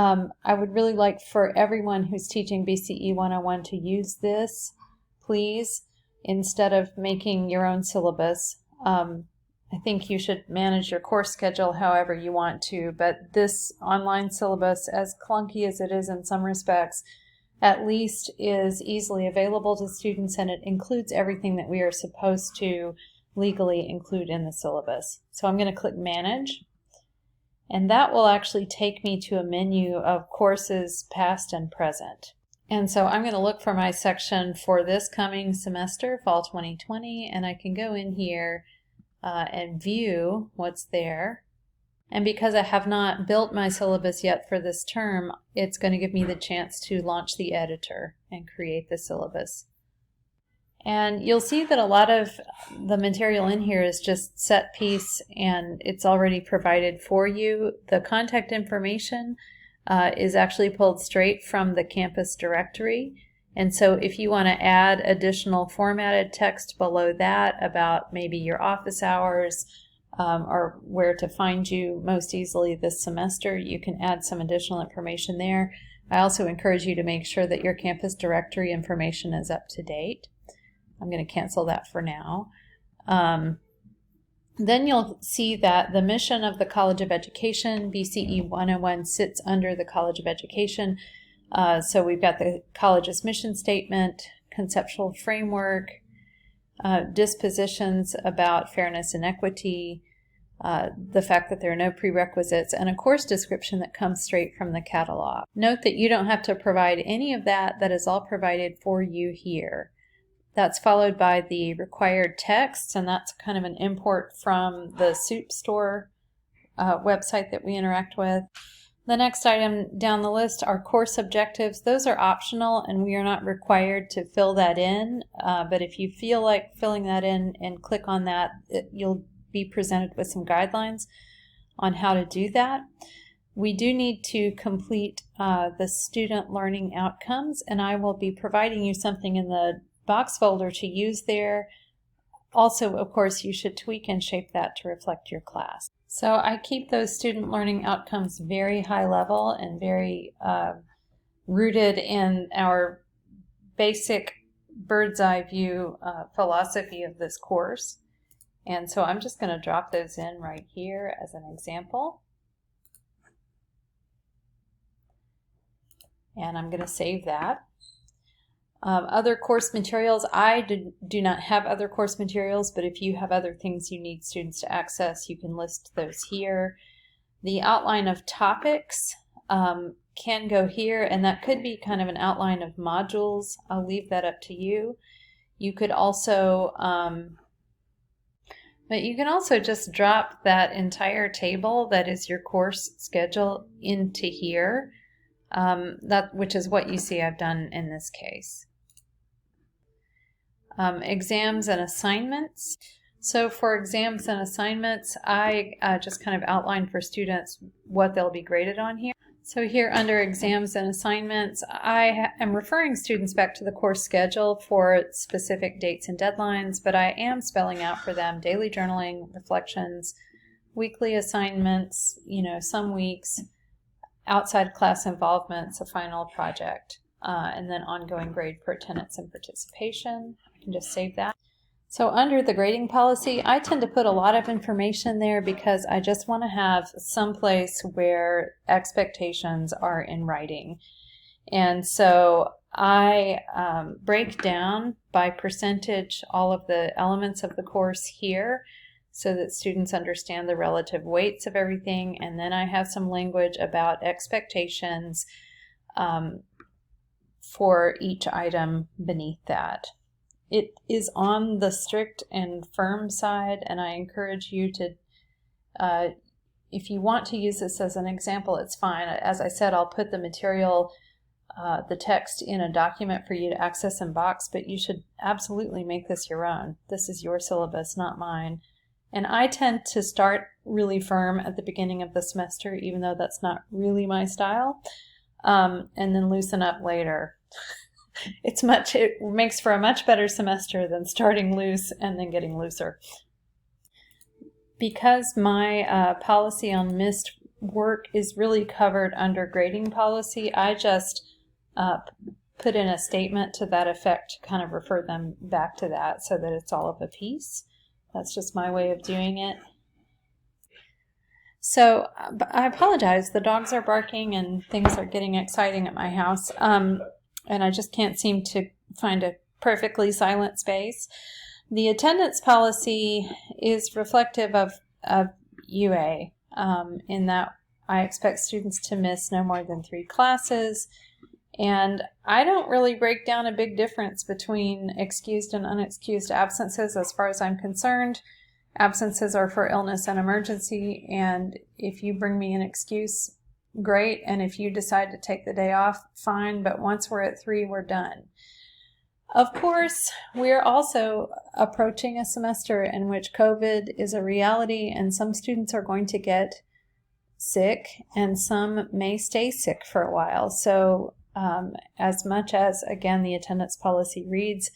I would really like for everyone who's teaching BCE 101 to use this, please, instead of making your own syllabus. I think you should manage your course schedule however you want to, but this online syllabus, as clunky as it is in some respects, at least is easily available to students, and it includes everything that we are supposed to legally include in the syllabus. So I'm going to click Manage, and that will actually take me to a menu of courses past and present. And so I'm going to look for my section for this coming semester, fall 2020, and I can go in here and view what's there. And because I have not built my syllabus yet for this term, it's going to give me the chance to launch the editor and create the syllabus. And you'll see that a lot of the material in here is just set piece and it's already provided for you. The contact information is actually pulled straight from the campus directory. And so if you want to add additional formatted text below that about maybe your office hours or where to find you most easily this semester, you can add some additional information there. I also encourage you to make sure that your campus directory information is up to date. I'm going to cancel that for now. Then you'll see that the mission of the College of Education, BCE 101, sits under the College of Education. So we've got the college's mission statement, conceptual framework, dispositions about fairness and equity, the fact that there are no prerequisites, and a course description that comes straight from the catalog. Note that you don't have to provide any of that. That is all provided for you here. That's followed by the required text, and that's kind of an import from the Soup Store website that we interact with. The next item down the list are course objectives. Those are optional, and we are not required to fill that in, but if you feel like filling that in and click on that, you'll be presented with some guidelines on how to do that. We do need to complete the student learning outcomes, and I will be providing you something in the box folder to use there. Also, of course, you should tweak and shape that to reflect your class. So I keep those student learning outcomes very high level and very rooted in our basic bird's eye view philosophy of this course. And so I'm just going to drop those in right here as an example. And I'm going to save that. Other course materials, I do not have other course materials, but if you have other things you need students to access, you can list those here. The outline of topics can go here, and that could be kind of an outline of modules. I'll leave that up to you. You could also, but you can also just drop that entire table that is your course schedule into here, which is what you see I've done in this case. Exams and assignments. So for exams and assignments, I just kind of outlined for students what they'll be graded on here. So here under exams and assignments, I am referring students back to the course schedule for specific dates and deadlines, but I am spelling out for them daily journaling, reflections, weekly assignments, some weeks, outside class involvements, a final project, and then ongoing grade for attendance and participation. I can just save that. So under the grading policy, I tend to put a lot of information there because I just want to have some place where expectations are in writing. And so I break down by percentage all of the elements of the course here so that students understand the relative weights of everything. And then I have some language about expectations for each item beneath that. It is on the strict and firm side, and I encourage you to, if you want to use this as an example, it's fine. As I said, I'll put the material, the text in a document for you to access in Box, but you should absolutely make this your own. This is your syllabus, not mine. And I tend to start really firm at the beginning of the semester, even though that's not really my style, and then loosen up later. It makes for a much better semester than starting loose and then getting looser. Because my policy on missed work is really covered under grading policy. I just put in a statement to that effect to kind of refer them back to that so that it's all of a piece. That's just my way of doing it. So I apologize. The dogs are barking and things are getting exciting at my house. And I just can't seem to find a perfectly silent space. The attendance policy is reflective of UA in that I expect students to miss no more than 3 classes. And I don't really break down a big difference between excused and unexcused absences as far as I'm concerned. Absences are for illness and emergency, and if you bring me an excuse, great, and if you decide to take the day off, fine, but once we're at 3, we're done. Of course, we're also approaching a semester in which COVID is a reality, and some students are going to get sick, and some may stay sick for a while. So as much as, again, the attendance policy reads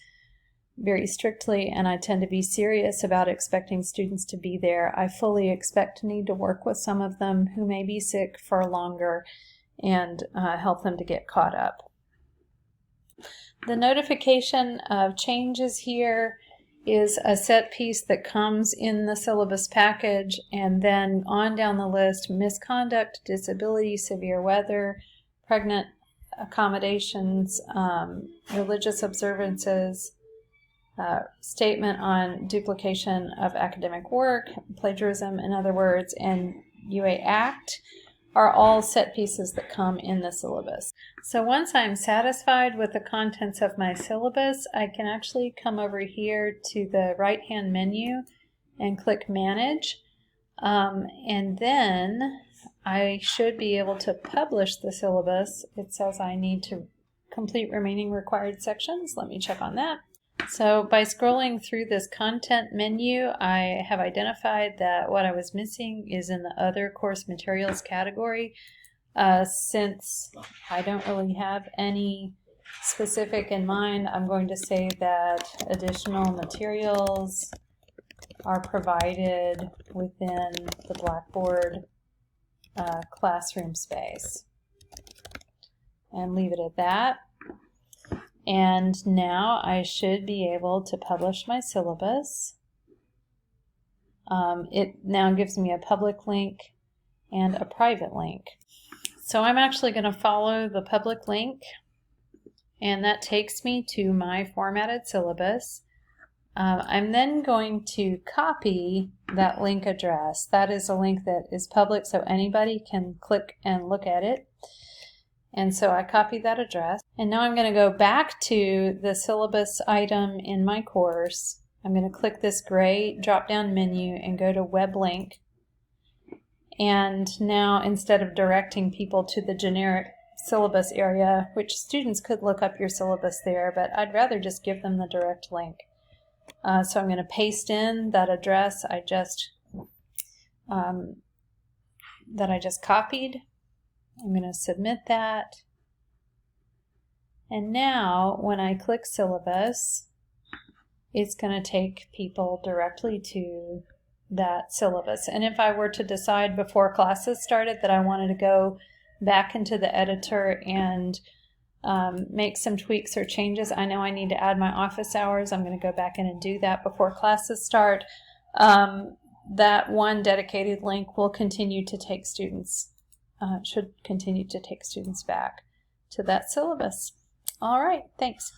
very strictly, and I tend to be serious about expecting students to be there, I fully expect to need to work with some of them who may be sick for longer and help them to get caught up. The notification of changes here is a set piece that comes in the syllabus package, and then on down the list: misconduct, disability, severe weather, pregnant accommodations, religious observances, statement on duplication of academic work, plagiarism, in other words, and UA Act are all set pieces that come in the syllabus. So once I'm satisfied with the contents of my syllabus, I can actually come over here to the right-hand menu and click Manage, and then I should be able to publish the syllabus. It says I need to complete remaining required sections. Let me check on that. So by scrolling through this content menu, I have identified that what I was missing is in the other course materials category. Since I don't really have any specific in mind, I'm going to say that additional materials are provided within the Blackboard classroom space, and leave it at that. And now I should be able to publish my syllabus. It now gives me a public link and a private link. So I'm actually going to follow the public link, and that takes me to my formatted syllabus. I'm then going to copy that link address. That is a link that is public, so anybody can click and look at it. And so I copied that address. And now I'm going to go back to the syllabus item in my course. I'm going to click this gray drop-down menu and go to Web Link. And now, instead of directing people to the generic syllabus area, which students could look up your syllabus there, but I'd rather just give them the direct link. So I'm going to paste in that address I just copied. I'm going to submit that. And now when I click syllabus, it's going to take people directly to that syllabus. And if I were to decide before classes started that I wanted to go back into the editor and make some tweaks or changes, I know I need to add my office hours. I'm going to go back in and do that before classes start. That one dedicated link will continue to take students should continue to take students back to that syllabus. All right, thanks.